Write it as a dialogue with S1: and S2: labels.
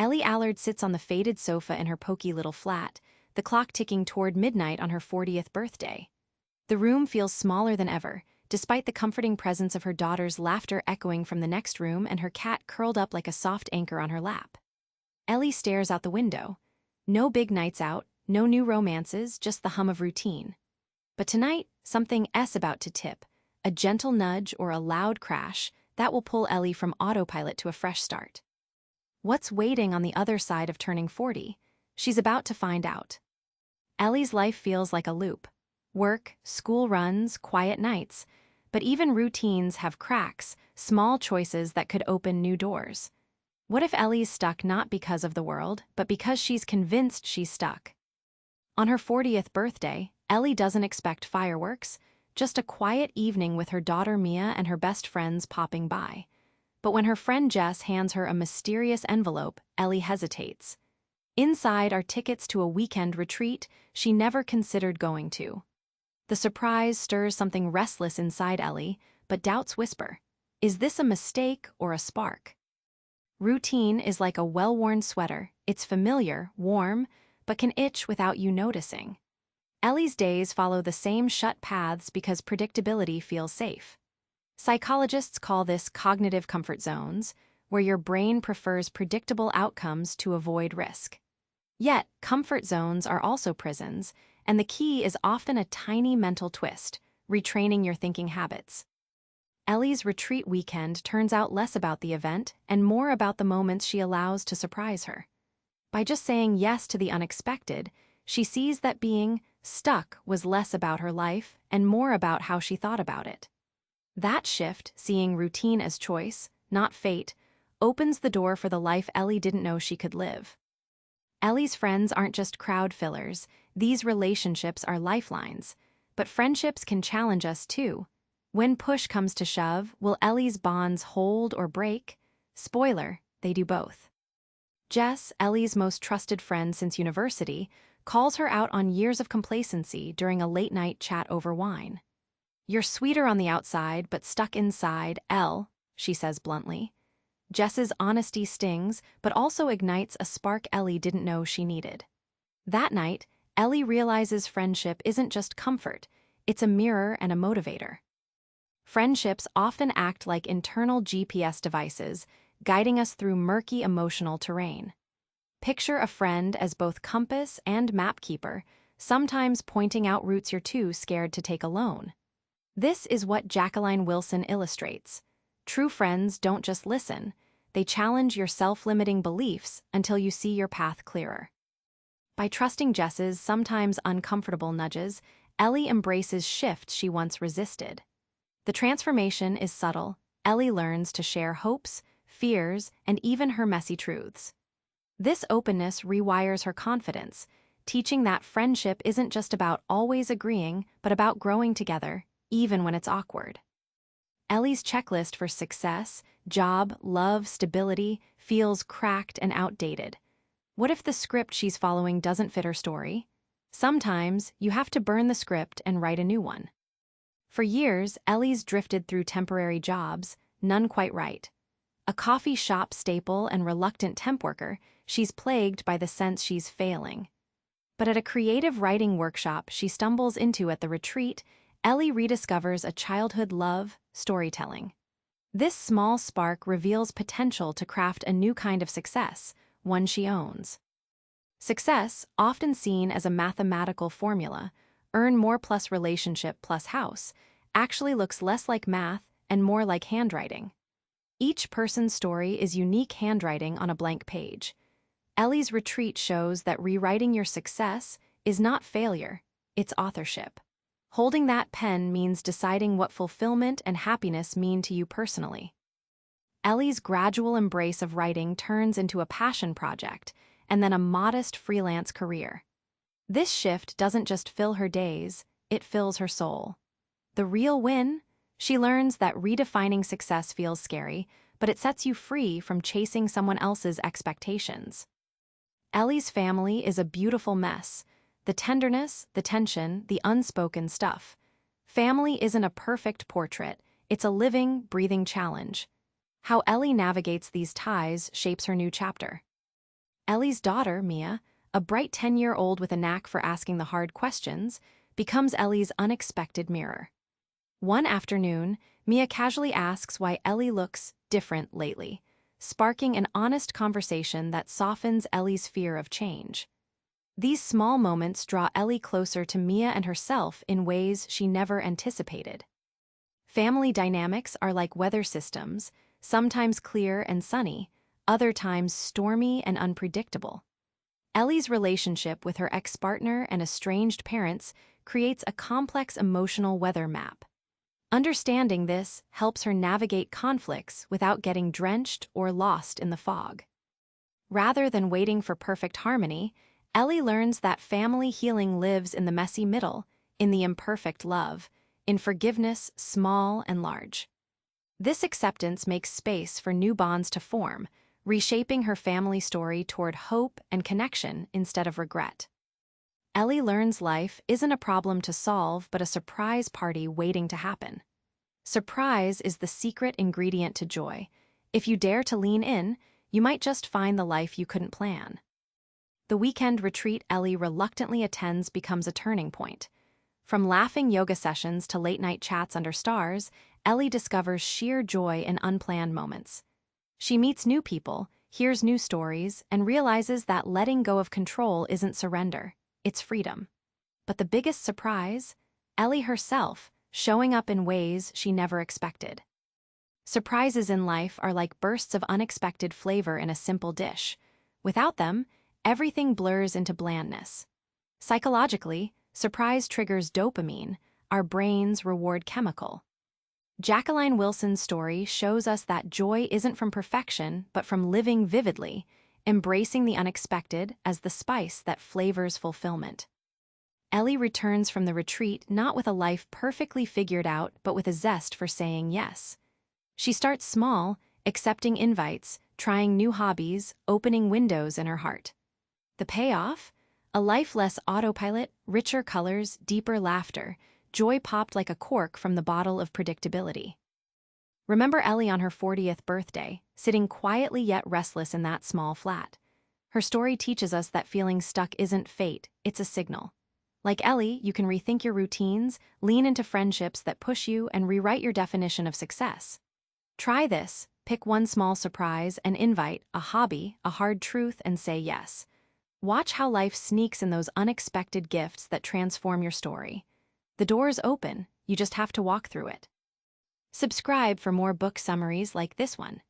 S1: Ellie Allard sits on the faded sofa in her poky little flat, the clock ticking toward midnight on her 40th birthday. The room feels smaller than ever, despite the comforting presence of her daughter's laughter echoing from the next room and her cat curled up like a soft anchor on her lap. Ellie stares out the window. No big nights out, no new romances, just the hum of routine. But tonight, something's about to tip, a gentle nudge or a loud crash that will pull Ellie from autopilot to a fresh start. What's waiting on the other side of turning 40? She's about to find out. Ellie's life feels like a loop. Work, school runs, quiet nights. But even routines have cracks, small choices that could open new doors. What if Ellie's stuck not because of the world, but because she's convinced she's stuck? On her 40th birthday, Ellie doesn't expect fireworks, just a quiet evening with her daughter Mia and her best friends popping by. But when her friend Jess hands her a mysterious envelope, Ellie hesitates. Inside are tickets to a weekend retreat she never considered going to. The surprise stirs something restless inside Ellie, but doubts whisper, is this a mistake or a spark? Routine is like a well-worn sweater. It's familiar, warm, but can itch without you noticing. Ellie's days follow the same shut paths because predictability feels safe. Psychologists call this cognitive comfort zones, where your brain prefers predictable outcomes to avoid risk. Yet, comfort zones are also prisons, and the key is often a tiny mental twist, retraining your thinking habits. Ellie's retreat weekend turns out less about the event and more about the moments she allows to surprise her. By just saying yes to the unexpected, she sees that being stuck was less about her life and more about how she thought about it. That shift, seeing routine as choice, not fate, opens the door for the life Ellie didn't know she could live. Ellie's friends aren't just crowd fillers, these relationships are lifelines. But friendships can challenge us too. When push comes to shove, will Ellie's bonds hold or break? Spoiler, they do both. Jess, Ellie's most trusted friend since university, calls her out on years of complacency during a late-night chat over wine. You're sweeter on the outside, but stuck inside, Elle, she says bluntly. Jess's honesty stings, but also ignites a spark Ellie didn't know she needed. That night, Ellie realizes friendship isn't just comfort, it's a mirror and a motivator. Friendships often act like internal GPS devices, guiding us through murky emotional terrain. Picture a friend as both compass and map keeper, sometimes pointing out routes you're too scared to take alone. This is what Jacqueline Wilson illustrates. True friends don't just listen, they challenge your self-limiting beliefs until you see your path clearer. By trusting Jess's sometimes uncomfortable nudges, Ellie embraces shifts she once resisted. The transformation is subtle. Ellie learns to share hopes, fears, and even her messy truths. This openness rewires her confidence, teaching that friendship isn't just about always agreeing, but about growing together, even when it's awkward. Ellie's checklist for success, job, love, stability feels cracked and outdated. What if the script she's following doesn't fit her story? Sometimes, you have to burn the script and write a new one. For years, Ellie's drifted through temporary jobs, none quite right. A coffee shop staple and reluctant temp worker, she's plagued by the sense she's failing. But at a creative writing workshop she stumbles into at the retreat, Ellie rediscovers a childhood love, storytelling. This small spark reveals potential to craft a new kind of success, one she owns. Success, often seen as a mathematical formula, earn more plus relationship plus house, actually looks less like math and more like handwriting. Each person's story is unique handwriting on a blank page. Ellie's retreat shows that rewriting your success is not failure, it's authorship. Holding that pen means deciding what fulfillment and happiness mean to you personally. Ellie's gradual embrace of writing turns into a passion project and then a modest freelance career. This shift doesn't just fill her days, it fills her soul. The real win? She learns that redefining success feels scary, but it sets you free from chasing someone else's expectations. Ellie's family is a beautiful mess. The tenderness, the tension, the unspoken stuff. Family isn't a perfect portrait, it's a living, breathing challenge. How Ellie navigates these ties shapes her new chapter. Ellie's daughter, Mia, a bright 10-year-old with a knack for asking the hard questions, becomes Ellie's unexpected mirror. One afternoon, Mia casually asks why Ellie looks different lately, sparking an honest conversation that softens Ellie's fear of change. These small moments draw Ellie closer to Mia and herself in ways she never anticipated. Family dynamics are like weather systems, sometimes clear and sunny, other times stormy and unpredictable. Ellie's relationship with her ex-partner and estranged parents creates a complex emotional weather map. Understanding this helps her navigate conflicts without getting drenched or lost in the fog. Rather than waiting for perfect harmony, Ellie learns that family healing lives in the messy middle, in the imperfect love, in forgiveness, small and large. This acceptance makes space for new bonds to form, reshaping her family story toward hope and connection instead of regret. Ellie learns life isn't a problem to solve but a surprise party waiting to happen. Surprise is the secret ingredient to joy. If you dare to lean in, you might just find the life you couldn't plan. The weekend retreat Ellie reluctantly attends becomes a turning point. From laughing yoga sessions to late-night chats under stars, Ellie discovers sheer joy in unplanned moments. She meets new people, hears new stories, and realizes that letting go of control isn't surrender, it's freedom. But the biggest surprise? Ellie herself, showing up in ways she never expected. Surprises in life are like bursts of unexpected flavor in a simple dish. Without them, everything blurs into blandness. Psychologically, surprise triggers dopamine, our brain's reward chemical. Jacqueline Wilson's story shows us that joy isn't from perfection, but from living vividly, embracing the unexpected as the spice that flavors fulfillment. Ellie returns from the retreat not with a life perfectly figured out, but with a zest for saying yes. She starts small, accepting invites, trying new hobbies, opening windows in her heart. The payoff? A life less autopilot, richer colors, deeper laughter. Joy popped like a cork from the bottle of predictability. Remember Ellie on her 40th birthday, sitting quietly yet restless in that small flat. Her story teaches us that feeling stuck isn't fate, it's a signal. Like Ellie, you can rethink your routines, lean into friendships that push you, and rewrite your definition of success. Try this, pick one small surprise, an invite, a hobby, a hard truth, and say yes. Watch how life sneaks in those unexpected gifts that transform your story. The door is open, you just have to walk through it. Subscribe for more book summaries like this one.